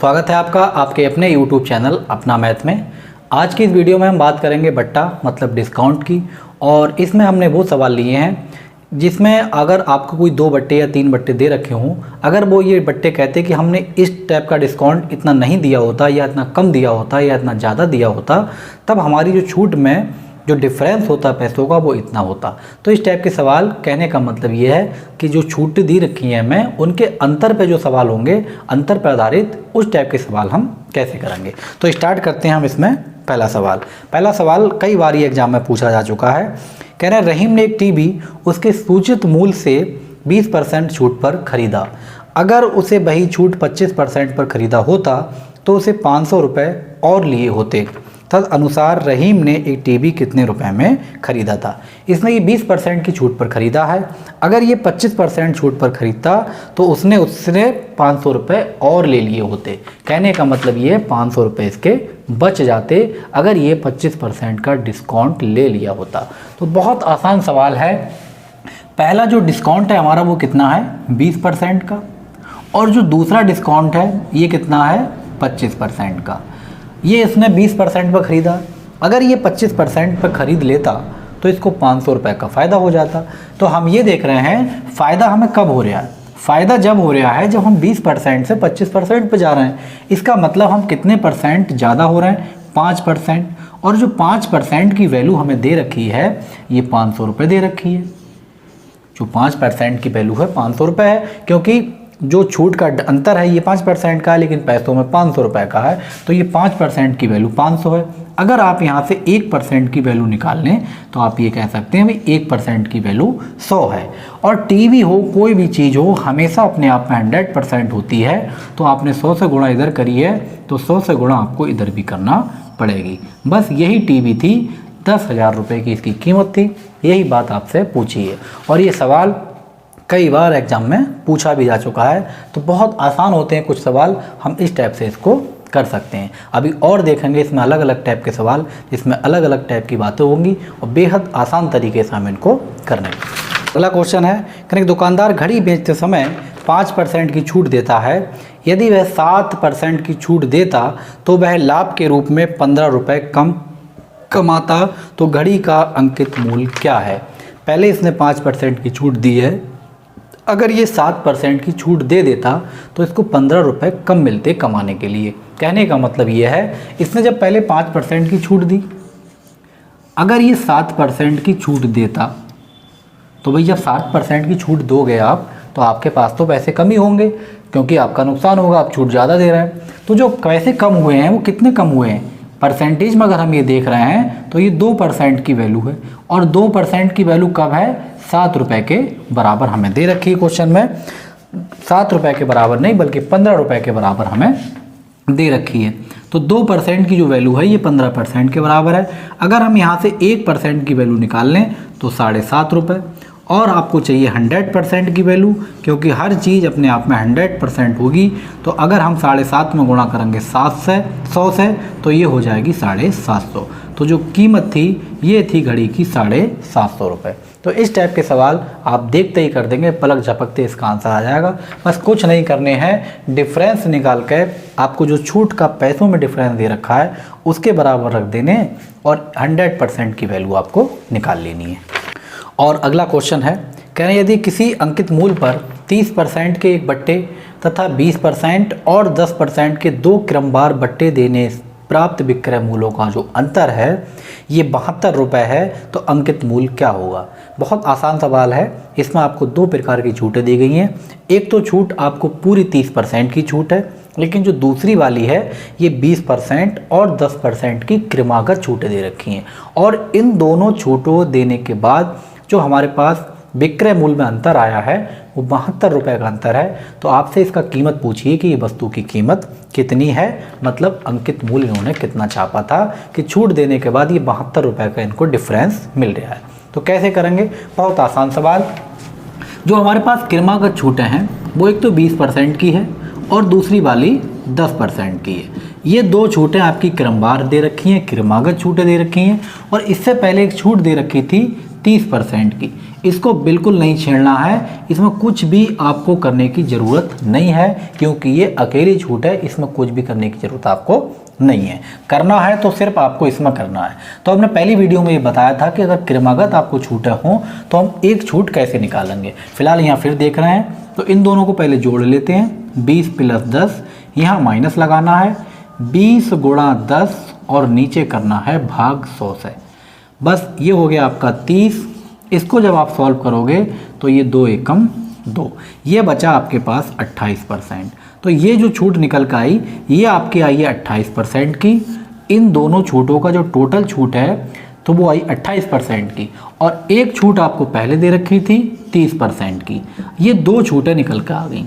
स्वागत है आपका आपके अपने YouTube चैनल अपना मैथ में। आज की इस वीडियो में हम बात करेंगे बट्टा मतलब डिस्काउंट की। और इसमें हमने वो सवाल लिए हैं जिसमें अगर आपको कोई 2 बट्टे या 3 बट्टे दे रखे हों, अगर वो ये बट्टे कहते कि हमने इस टाइप का डिस्काउंट इतना नहीं दिया होता या इतना कम दिया होता या इतना ज़्यादा दिया होता, तब हमारी जो छूट में जो डिफरेंस होता पैसों का वो इतना होता। तो इस टाइप के सवाल कहने का मतलब ये है कि जो छूट दी रखी है हमें, उनके अंतर पे जो सवाल होंगे, अंतर पर आधारित उस टाइप के सवाल हम कैसे करेंगे। तो स्टार्ट करते हैं हम इसमें। पहला सवाल कई बार ये एग्जाम में पूछा जा चुका है। कह रहे हैं रहीम ने एक टीवी उसके सूचित मूल्य से 20% छूट पर खरीदा। अगर उसे वही छूट 25% पर खरीदा होता तो उसे 500 रुपये और लिए होते। तद अनुसार रहीम ने एक टीवी कितने रुपए में खरीदा था। इसमें ये 20% की छूट पर खरीदा है। अगर ये 25% छूट पर खरीदता तो उसने उससे 500 रुपये और ले लिए होते। कहने का मतलब ये 500 रुपये इसके बच जाते अगर ये 25% का डिस्काउंट ले लिया होता। तो बहुत आसान सवाल है। पहला जो डिस्काउंट है हमारा वो कितना है 20% का, और जो दूसरा डिस्काउंट है ये कितना है 25% का। ये इसने 20% पर ख़रीदा। अगर ये 25% पर ख़रीद लेता तो इसको 500 रुपये का फ़ायदा हो जाता। तो हम ये देख रहे हैं फ़ायदा हमें कब हो रहा है। फ़ायदा जब हो रहा है जब हम 20% से 25% पर जा रहे हैं। इसका मतलब हम कितने परसेंट ज़्यादा हो रहे हैं 5%। और जो 5% की वैल्यू हमें दे रखी है ये 500 रुपये दे रखी है। जो 5% की वैल्यू है 500 रुपये है, क्योंकि जो छूट का अंतर है ये 5% का है, लेकिन पैसों में 500 रुपये का है। तो ये 5% की वैल्यू 500 है। अगर आप यहाँ से 1% की वैल्यू निकाल लें तो आप ये कह सकते हैं भाई 1% की वैल्यू 100 है। और टीवी हो कोई भी चीज़ हो हमेशा अपने आप में 100% होती है। तो आपने 100 से गुणा इधर करी है तो 100 से गुणा आपको इधर भी करना पड़ेगी। बस यही टीवी थी, 10,000 रुपये की इसकी कीमत थी। यही बात आपसे पूछी है और ये सवाल कई बार एग्जाम में पूछा भी जा चुका है। तो बहुत आसान होते हैं कुछ सवाल, हम इस टाइप से इसको कर सकते हैं। अभी और देखेंगे इसमें अलग अलग टाइप के सवाल जिसमें अलग अलग टाइप की बातें होंगी और बेहद आसान तरीके से हम इनको करने। अगला क्वेश्चन है, कहीं दुकानदार घड़ी बेचते समय 5% की छूट देता है। यदि वह 7% की छूट देता तो वह लाभ के रूप में 15 रुपये कम कमाता। तो घड़ी का अंकित मूल्य क्या है। पहले इसने 5% की छूट दी है। अगर ये 7% की छूट दे देता तो इसको 15 रुपये कम मिलते कमाने के लिए। कहने का मतलब ये है इसने जब पहले 5% की छूट दी, अगर ये 7% की छूट देता तो भाई जब 7% की छूट दोगे आप तो आपके पास तो पैसे कम ही होंगे, क्योंकि आपका नुकसान होगा, आप छूट ज़्यादा दे रहे हैं। तो जो पैसे कम हुए हैं वो कितने कम हुए हैं परसेंटेज में अगर हम ये देख रहे हैं तो ये 2% की वैल्यू है। और 2% की वैल्यू कब है 7 रुपये के बराबर हमें दे रखी है क्वेश्चन में। 7 रुपये के बराबर नहीं बल्कि 15 रुपये के बराबर हमें दे रखी है। तो 2% की जो वैल्यू है ये 15% के बराबर है। अगर हम यहाँ से 1% की वैल्यू निकाल लें तो 7.5 रुपये। और आपको चाहिए 100% की वैल्यू, क्योंकि हर चीज़ अपने आप में 100% होगी। तो अगर हम 7.5 में गुणा करेंगे 100 से तो ये हो जाएगी 750। तो जो कीमत थी ये थी घड़ी की 750 रुपये। तो इस टाइप के सवाल आप देखते ही कर देंगे, पलक झपकते इसका आंसर आ जाएगा। बस कुछ नहीं करने हैं, डिफरेंस निकाल के आपको जो छूट का पैसों में डिफरेंस दे रखा है उसके बराबर रख देने और 100% की वैल्यू आपको निकाल लेनी है। और अगला क्वेश्चन है, कह रहे हैं यदि किसी अंकित मूल्य पर 30% के एक बट्टे तथा 20% और 10% के 2 क्रमवार बट्टे देने प्राप्त विक्रय मूल्यों का जो अंतर है ये 72 रुपये है, तो अंकित मूल्य क्या होगा। बहुत आसान सवाल है। इसमें आपको 2 प्रकार की छूटें दी गई हैं। एक तो छूट आपको पूरी 30% की छूट है, लेकिन जो दूसरी वाली है ये 20% और 10% की क्रमागत छूटें दे रखी हैं। और इन दोनों छूटों देने के बाद जो हमारे पास विक्रय मूल्य में अंतर आया है वो 72 रुपये का अंतर है। तो आपसे इसका कीमत पूछिए कि ये वस्तु की कीमत कितनी है, मतलब अंकित मूल्य इन्होंने कितना छापा था कि छूट देने के बाद ये 72 रुपये का इनको डिफरेंस मिल रहा है। तो कैसे करेंगे, बहुत आसान सवाल। जो हमारे पास क्रमागत छूटें हैं वो एक तो 20% की है और दूसरी वाली 10% की है। ये 2 छूटें आपकी क्रमवार दे रखी हैं, क्रमागत छूटें दे रखी हैं। और इससे पहले एक छूट दे रखी थी 30% की। इसको बिल्कुल नहीं छेड़ना है, इसमें कुछ भी आपको करने की ज़रूरत नहीं है क्योंकि ये अकेली छूट है, इसमें कुछ भी करने की ज़रूरत आपको नहीं है। करना है तो सिर्फ आपको इसमें करना है। तो हमने पहली वीडियो में ये बताया था कि अगर क्रमागत आपको छूटें हों तो हम एक छूट कैसे निकालेंगे। फिलहाल यहाँ फिर देख रहे हैं तो इन दोनों को पहले जोड़ लेते हैं। 20 + 10, यहाँ माइनस लगाना है, 20 × 10 और नीचे करना है भाग 100 से। बस ये हो गया आपका 30। इसको जब आप सॉल्व करोगे तो ये 2 एकम 2, ये बचा आपके पास 28%। तो ये जो छूट निकल कर आई ये आपकी आई है 28% की। इन दोनों छूटों का जो टोटल छूट है तो वो आई 28% की, और एक छूट आपको पहले दे रखी थी 30% की। ये 2 छूटें निकल कर आ गई।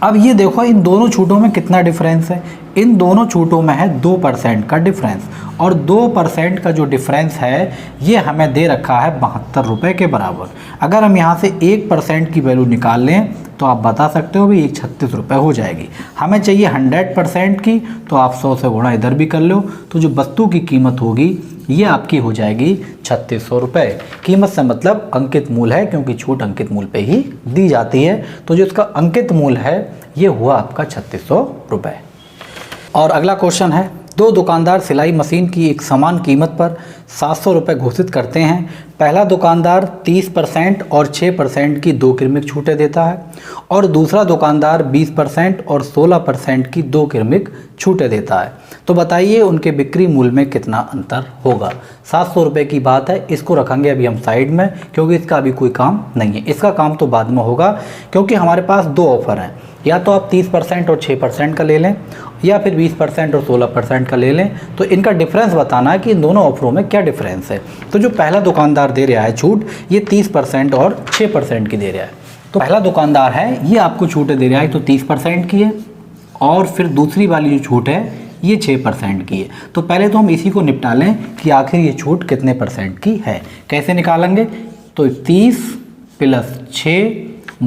अब ये देखो इन दोनों छूटों में कितना डिफरेंस है। इन दोनों छूटों में है 2% का डिफरेंस, और 2% का जो डिफरेंस है ये हमें दे रखा है 72 रुपये के बराबर। अगर हम यहाँ से 1% की वैल्यू निकाल लें तो आप बता सकते हो भी ये 36 रुपये हो जाएगी। हमें चाहिए 100% की, तो आप 100 से गुणा इधर भी कर लो, तो जो वस्तु की कीमत होगी ये आपकी हो जाएगी 3600 रुपये। कीमत से मतलब अंकित मूल है, क्योंकि छूट अंकित मूल पे ही दी जाती है। तो जो इसका अंकित मूल है ये हुआ आपका 3600 रुपये। और अगला क्वेश्चन है, 2 दुकानदार सिलाई मशीन की एक समान कीमत पर 700 रुपये घोषित करते हैं। पहला दुकानदार 30% और 6% की 2 क्रमिक छूटें देता है, और दूसरा दुकानदार 20% और 16% की 2 क्रमिक छूटें देता है। तो बताइए उनके बिक्री मूल्य में कितना अंतर होगा। 700 रुपये की बात है, इसको रखेंगे अभी हम साइड में क्योंकि इसका अभी कोई काम नहीं है। इसका काम तो बाद में होगा, क्योंकि हमारे पास 2 ऑफ़र हैं। या तो आप 30% और 6% का ले लें, या फिर 20% और 16% का ले लें। तो इनका डिफरेंस बताना है कि इन दोनों ऑफरों में क्या डिफरेंस है। तो जो पहला दुकानदार दे रहा है छूट ये 30% और 6% की दे रहा है। तो पहला दुकानदार है ये आपको छूटें दे रहा है तो 30% की है, और फिर दूसरी वाली जो छूट है ये 6% की है। तो पहले तो हम इसी को निपटा लें कि आखिर ये छूट कितने % की है। कैसे निकालेंगे, तो 30 + 6 -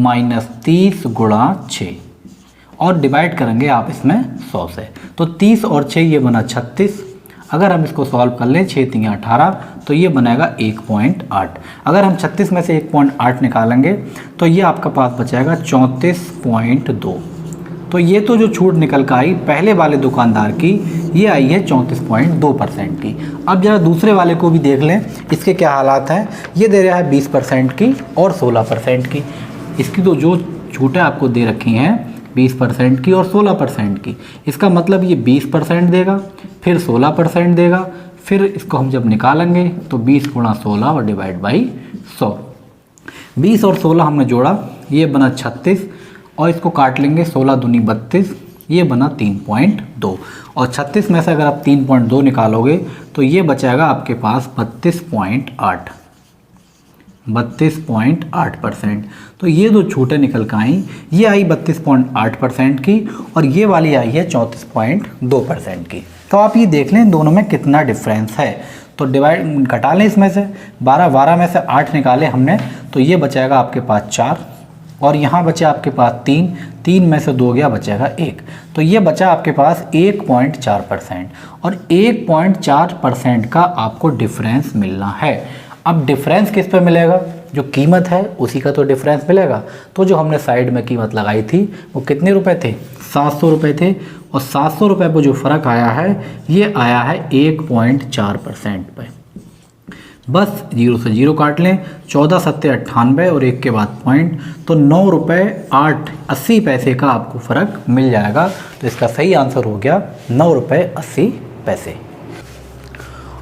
30 × 6 और डिवाइड करेंगे आप इसमें 100 से। तो 30 और 6 ये बना 36। अगर हम इसको सॉल्व कर लें 6 × 3 = 18, तो ये बनेगा 1.8। अगर हम 36 में से 1.8 निकालेंगे तो ये आपका पास बचेगा 34.2। तो ये तो जो छूट निकल कर आई पहले वाले दुकानदार की ये आई है 34.2% की। अब जरा दूसरे वाले को भी देख लें, इसके क्या हालात हैं। ये दे रहा है 20% की और 16% की। इसकी तो जो छूटें आपको दे रखी हैं 20% की और 16% की, इसका मतलब ये 20% देगा, फिर 16% देगा, फिर इसको हम जब निकालेंगे तो 20 × 16 और डिवाइड बाई 100। 20 और 16 हमने जोड़ा, ये बना 36, और इसको काट लेंगे 16 दूनी 32, ये बना 3.2। और 36 में से अगर आप 3.2 निकालोगे तो ये बचेगा आपके पास 32.8%। तो ये जो छूटें निकल कर आई ये आई 32.8% की, और ये वाली आई है 34.2% की। तो आप ये देख लें दोनों में कितना डिफरेंस है। तो डिवाइड घटा लें इसमें से 12 में से 8 निकाले हमने, तो ये बचेगा आपके पास 4, और यहाँ बचे आपके पास 3 में से 2 गया बचेगा 1। तो ये बचा आपके पास 1.4%, और 1.4% का आपको डिफरेंस मिलना है। अब डिफरेंस किस पे मिलेगा, जो कीमत है उसी का तो डिफरेंस मिलेगा। तो जो हमने साइड में कीमत लगाई थी वो कितने रुपए थे, 700 रुपये थे, और 700 रुपये पर जो फ़र्क आया है ये आया है 1.4% पे। बस 0 से 0 काट लें, 14 × 7 = 98 और 1 के बाद पॉइंट, तो 9 रुपये 80 पैसे का आपको फ़र्क मिल जाएगा। तो इसका सही आंसर हो गया 9 रुपये 80 पैसे।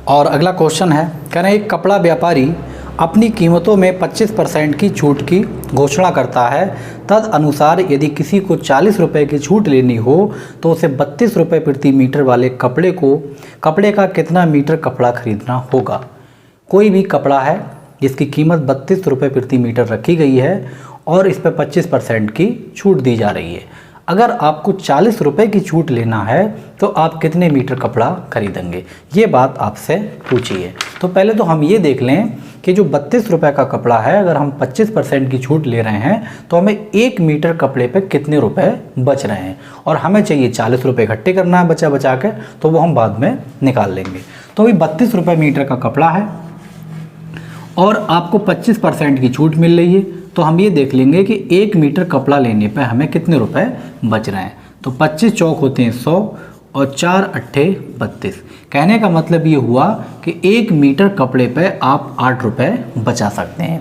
और अगला क्वेश्चन है, कह रहे हैं एक कपड़ा व्यापारी अपनी कीमतों में 25% की छूट की घोषणा करता है। तद अनुसार यदि किसी को 40 रुपये की छूट लेनी हो तो उसे 32 रुपये प्रति मीटर वाले कपड़े का कितना मीटर कपड़ा खरीदना होगा। कोई भी कपड़ा है जिसकी कीमत 32 रुपये प्रति मीटर रखी गई है और इस पर 25% की छूट दी जा रही है। अगर आपको 40 रुपये की छूट लेना है तो आप कितने मीटर कपड़ा खरीदेंगे, ये बात आपसे पूछी है। तो पहले तो हम ये देख लें कि जो 32 रुपये का कपड़ा है, अगर हम 25% की छूट ले रहे हैं तो हमें 1 मीटर कपड़े पे कितने रुपए बच रहे हैं, और हमें चाहिए 40 रुपये इकट्ठे करना है बचा के, तो वो हम बाद में निकाल लेंगे। तो अभी 32 रुपये मीटर का कपड़ा है और आपको 25% की छूट मिल रही है, तो हम ये देख लेंगे कि 1 मीटर कपड़ा लेने पर हमें कितने रुपए बच रहे हैं। तो 25 चौक होते हैं 100 और 4 अट्ठे 32। कहने का मतलब ये हुआ कि 1 मीटर कपड़े पे आप 8 रुपये बचा सकते हैं।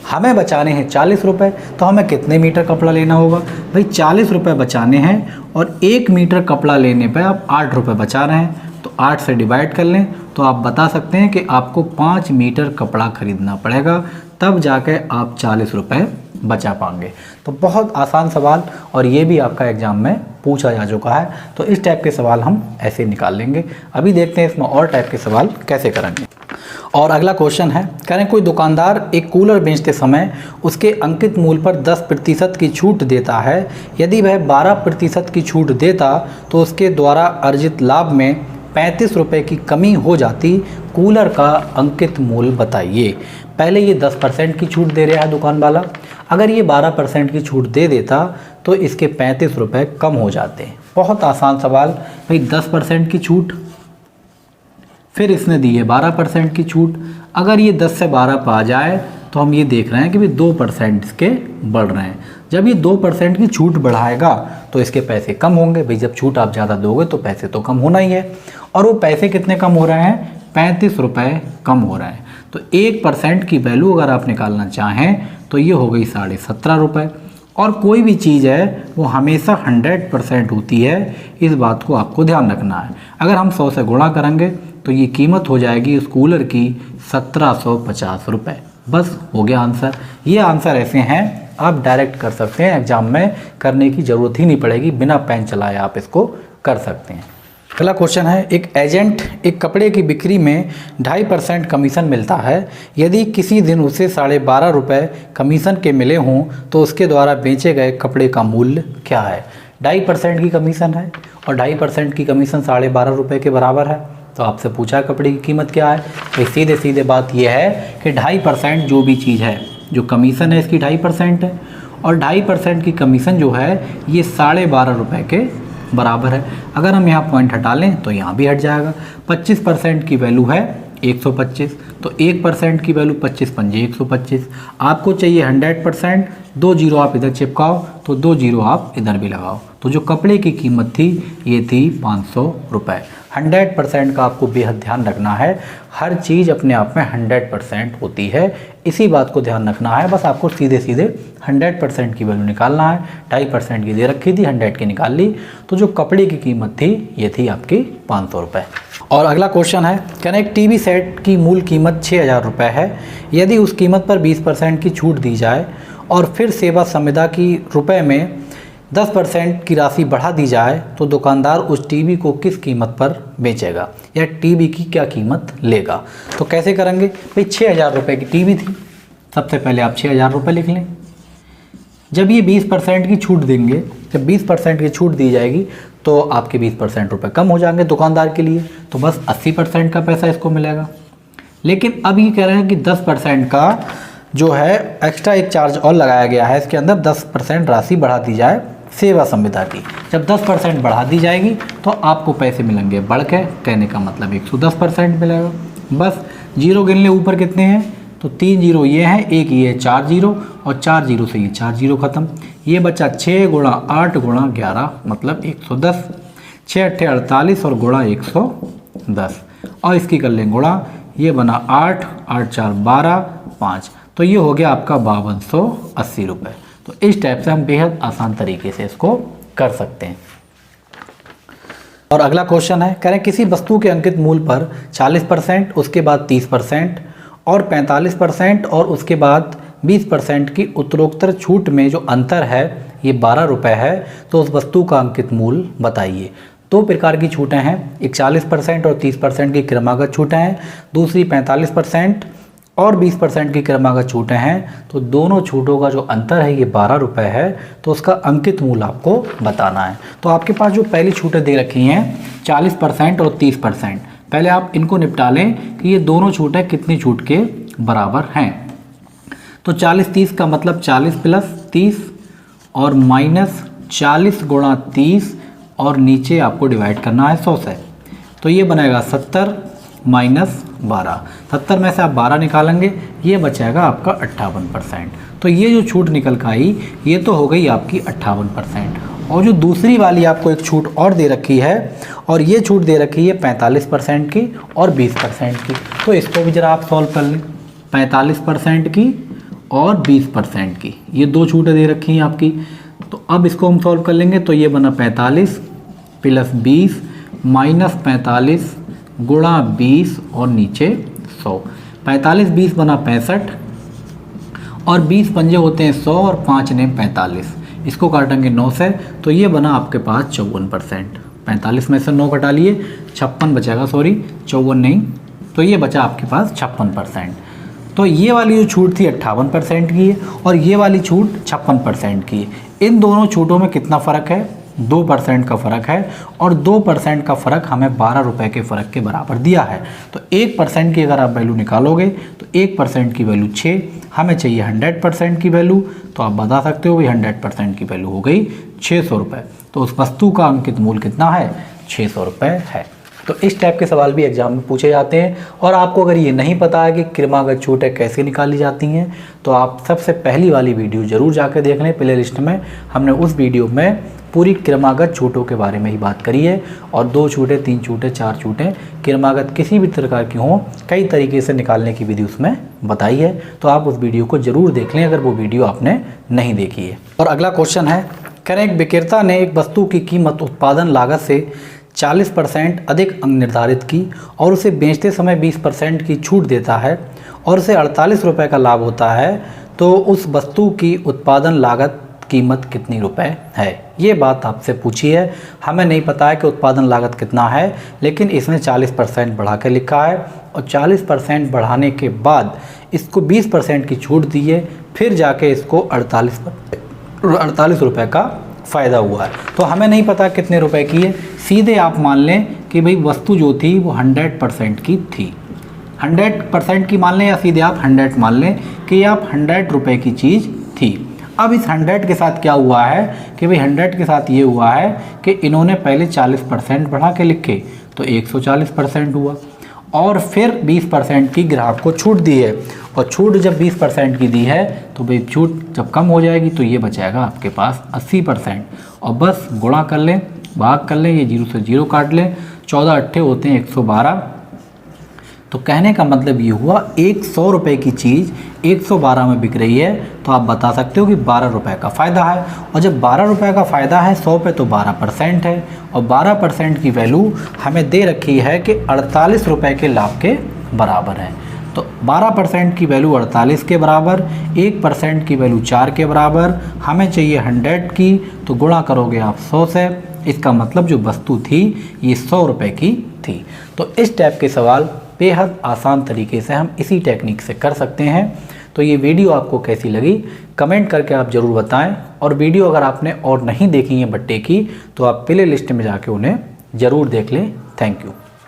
हमें बचाने हैं 40 रुपये, तो हमें कितने मीटर कपड़ा लेना होगा भाई? 40 रुपये बचाने हैं और 1 मीटर कपड़ा लेने पे आप 8 रुपये बचा रहे हैं, तो 8 से डिवाइड कर लें तो आप बता सकते हैं कि आपको 5 मीटर कपड़ा खरीदना पड़ेगा, तब जाके आप 40 रुपये बचा पाएंगे। तो बहुत आसान सवाल, और ये भी आपका एग्जाम में पूछा जा चुका है, तो इस टाइप के सवाल हम ऐसे निकाल लेंगे। अभी देखते हैं इसमें और टाइप के सवाल कैसे करेंगे। और अगला क्वेश्चन है, करें कोई दुकानदार एक कूलर बेचते समय उसके अंकित मूल्य पर 10% की छूट देता है। यदि वह 12% की छूट देता तो उसके द्वारा अर्जित लाभ में 35 रुपये की कमी हो जाती। कूलर का अंकित मूल्य बताइए। पहले ये 10% की छूट दे रहा है दुकान वाला, अगर ये 12% की छूट दे देता तो इसके 35 रुपये कम हो जाते। बहुत आसान सवाल भाई, 10% की छूट, फिर इसने दी है 12% की छूट। अगर ये 10 से 12 पर आ जाए तो हम ये देख रहे हैं कि भाई 2% इसके बढ़ रहे हैं। जब ये 2% की छूट बढ़ाएगा तो इसके पैसे कम होंगे। भाई जब छूट आप ज़्यादा दोगे तो पैसे तो कम होना ही है, और वो पैसे कितने कम हो रहे हैं? 35 रुपये कम हो रहे हैं। तो 1% की वैल्यू अगर आप निकालना चाहें तो ये हो गई 17.5 रुपये। और कोई भी चीज़ है वो हमेशा 100% होती है, इस बात को आपको ध्यान रखना है। अगर हम 100 से गुणा करेंगे तो ये कीमत हो जाएगी इस कूलर की 1750 रुपये। बस हो गया आंसर। ये आंसर ऐसे हैं आप डायरेक्ट कर सकते हैं, एग्जाम में करने की ज़रूरत ही नहीं पड़ेगी, बिना पेन चलाए आप इसको कर सकते हैं। अगला क्वेश्चन है, एक एजेंट एक कपड़े की बिक्री में 2.5% कमीशन मिलता है। यदि किसी दिन उसे 12.5 रुपये कमीशन के मिले हों तो उसके द्वारा बेचे गए कपड़े का मूल्य क्या है? 2.5% की कमीशन है और 2.5% की कमीशन 12.5 रुपये के बराबर है। तो आपसे पूछा कपड़े की कीमत क्या है? तो सीधे सीधे बात यह है कि 2.5% जो भी चीज़ है, जो कमीशन है इसकी 2.5% है, और 2.5% की कमीशन जो है ये 12.5 रुपये के बराबर है। अगर हम यहाँ पॉइंट हटा लें तो यहाँ भी हट जाएगा। 25% की वैल्यू है 125, तो 1% की वैल्यू 25 पंजे 125। आपको चाहिए 100%, 2 जीरो आप इधर चिपकाओ तो 2 जीरो आप इधर भी लगाओ। तो जो कपड़े की कीमत थी ये थी 500 रुपये। 100% का आपको बेहद ध्यान रखना है, हर चीज़ अपने आप में 100% होती है, इसी बात को ध्यान रखना है। बस आपको सीधे सीधे 100% की वैल्यू निकालना है। 2.5% की दे रखी थी, 100 की निकाल ली, तो जो कपड़े की कीमत थी ये थी आपकी 500 रुपये। और अगला क्वेश्चन है, कहना एक टीवी सेट की मूल कीमत 6000 रुपये है। यदि उस कीमत पर 20% की छूट दी जाए और फिर सेवा संविदा की रुपए में 10% की राशि बढ़ा दी जाए तो दुकानदार उस टीवी को किस कीमत पर बेचेगा, या टीवी की क्या कीमत लेगा? तो कैसे करेंगे भाई? 6000 रुपये की टीवी थी, सबसे पहले आप 6000 रुपये लिख लें। जब ये 20% की छूट देंगे, जब 20% की छूट दी जाएगी तो आपके 20% रुपये कम हो जाएंगे दुकानदार के लिए, तो बस 80% का पैसा इसको मिलेगा। लेकिन अब ये कह रहे हैं कि 10% का जो है एक्स्ट्रा एक चार्ज और लगाया गया है, इसके अंदर 10% राशि बढ़ा दी जाए सेवा संविदा की। जब 10% बढ़ा दी जाएगी तो आपको पैसे मिलेंगे बढ़ के, कहने का मतलब 110% मिलेगा। बस जीरो गिन ले ऊपर कितने हैं, तो 3 जीरो ये हैं, एक ये 4 जीरो, और 4 जीरो से ये 4 जीरो ख़त्म। ये बचा 6 गुणा 8 गुणा 11 मतलब 110, 6 अट्ठे 48 और गुणा 110, और इसकी कर लें गुणा, ये बना 8, 8 4 12, 5, तो ये हो गया आपका 5280 रुपये। तो इस टाइप से हम बेहद आसान तरीके से इसको कर सकते हैं। और अगला क्वेश्चन है, कह रहे हैं किसी वस्तु के अंकित मूल्य पर 40%, उसके बाद 30% और 45% और उसके बाद 20% की उत्तरोत्तर छूट में जो अंतर है ये 12 रुपये है, तो उस वस्तु का अंकित मूल्य बताइए। 2 प्रकार की छूटें हैं, एक 40% और 30% की क्रमागत छूटें हैं, दूसरी 45% और 20% की क्रमागत छूटें हैं। तो दोनों छूटों का जो अंतर है ये 12 रुपये है, तो उसका अंकित मूल्य आपको बताना है। तो आपके पास जो पहली छूटें दे रखी हैं 40% और 30%, पहले आप इनको निपटा लें कि ये दोनों छूटें कितनी छूट के बराबर हैं। तो 40-30 का मतलब 40 प्लस 30 और माइनस 40 गुणा 30 और नीचे आपको डिवाइड करना है 100 से, तो ये बनेगा 70 माइनस 12, 70 में से आप 12 निकालेंगे, ये बचेगा आपका 58%। तो ये जो छूट निकल कर आई ये तो हो गई आपकी 58%। और जो दूसरी वाली आपको एक छूट और दे रखी है, और ये छूट दे रखी है 45% की और 20% की। तो इसको भी ज़रा आप सॉल्व कर लें। 45% की और 20% की, ये दो छूटें दे रखी हैं आपकी। तो अब इसको हम सॉल्व कर लेंगे। तो ये बना 45 प्लस 20 माइनस 45 गुणा 20 और नीचे 100। 45 20 बना 65 और 20 पंजे होते हैं 100 और 5 ने 45। इसको काटेंगे 9 से, तो ये बना आपके पास 54%। 45 में से 9 कटा लिए, 56 बचेगा, सॉरी 54 नहीं, तो ये बचा आपके पास 56%। तो ये वाली जो छूट थी 58% की है और ये वाली छूट 56% की है। इन दोनों छूटों में कितना फ़र्क है? 2% का फ़र्क है, और 2% का फ़र्क हमें 12 रुपये के फ़र्क के बराबर दिया है। तो 1% की अगर आप वैल्यू निकालोगे तो 1% की वैल्यू 6, हमें चाहिए 100% की वैल्यू। तो आप बता सकते हो भाई 100% की वैल्यू हो गई 600 रुपये। तो उस वस्तु का अंकित मूल्य कितना है? 600 रुपये है। तो इस टाइप के सवाल भी एग्जाम में पूछे जाते हैं। और आपको अगर ये नहीं पता है कि क्रमागत छूटें कैसे निकाली जाती हैं, तो आप सबसे पहली वाली वीडियो ज़रूर जाकर देख लें। प्ले लिस्ट में हमने उस वीडियो में पूरी क्रमागत छूटों के बारे में ही बात करी है, और 2 छूटें, 3 छूटें, 4 छूटें क्रमागत किसी भी प्रकार की हों, कई तरीके से निकालने की विधि उसमें बताई है। तो आप उस वीडियो को ज़रूर देख लें अगर वो वीडियो आपने नहीं देखी है। और अगला क्वेश्चन है, करें एक विक्रेता ने एक वस्तु की कीमत उत्पादन लागत से 40% अधिक निर्धारित की और उसे बेचते समय 20% की छूट देता है और उसे 48 रुपये का लाभ होता है, तो उस वस्तु की उत्पादन लागत कीमत कितनी रुपए है? ये बात आपसे पूछी है। हमें नहीं पता है कि उत्पादन लागत कितना है, लेकिन इसने 40% बढ़ा के लिखा है और 40% बढ़ाने के बाद इसको 20% की छूट दी है, फिर जाके इसको 48 रुपये का फ़ायदा हुआ है। तो हमें नहीं पता कितने रुपए की है। सीधे आप मान लें कि भाई वस्तु जो थी वो 100% की थी। 100% की मान लें, या सीधे आप 100 मान लें कि आप 100 रुपये की चीज़ थी। अब इस 100 के साथ क्या हुआ है कि भाई 100 के साथ ये हुआ है कि इन्होंने पहले 40% बढ़ा के लिखे, तो 140% हुआ, और फिर 20% की ग्राहक को छूट दी है। और छूट जब 20% की दी है तो भाई छूट जब कम हो जाएगी तो ये बचाएगा आपके पास 80%। और बस गुणा कर लें, भाग कर लें, ये 0 से 0 काट लें, 14 अट्ठे होते हैं 112। तो कहने का मतलब ये हुआ 100 रुपये की चीज़ 112 में बिक रही है, तो आप बता सकते हो कि 12 रुपये का फ़ायदा है। और जब 12 रुपये का फ़ायदा है 100 पे, तो 12% है, और 12% की वैल्यू हमें दे रखी है कि 48 रुपये के लाभ के बराबर है। तो 12% की वैल्यू 48 के बराबर, 1% की वैल्यू 4 के बराबर, हमें चाहिए 100 की, तो गुणा करोगे आप 100 से। इसका मतलब जो वस्तु थी ये 100 रुपये की थी। तो इस टाइप के सवाल बेहद आसान तरीके से हम इसी टेक्निक से कर सकते हैं। तो ये वीडियो आपको कैसी लगी कमेंट करके आप ज़रूर बताएं, और वीडियो अगर आपने और नहीं देखी है बट्टे की, तो आप प्ले लिस्ट में जाके उन्हें ज़रूर देख लें। Thank you.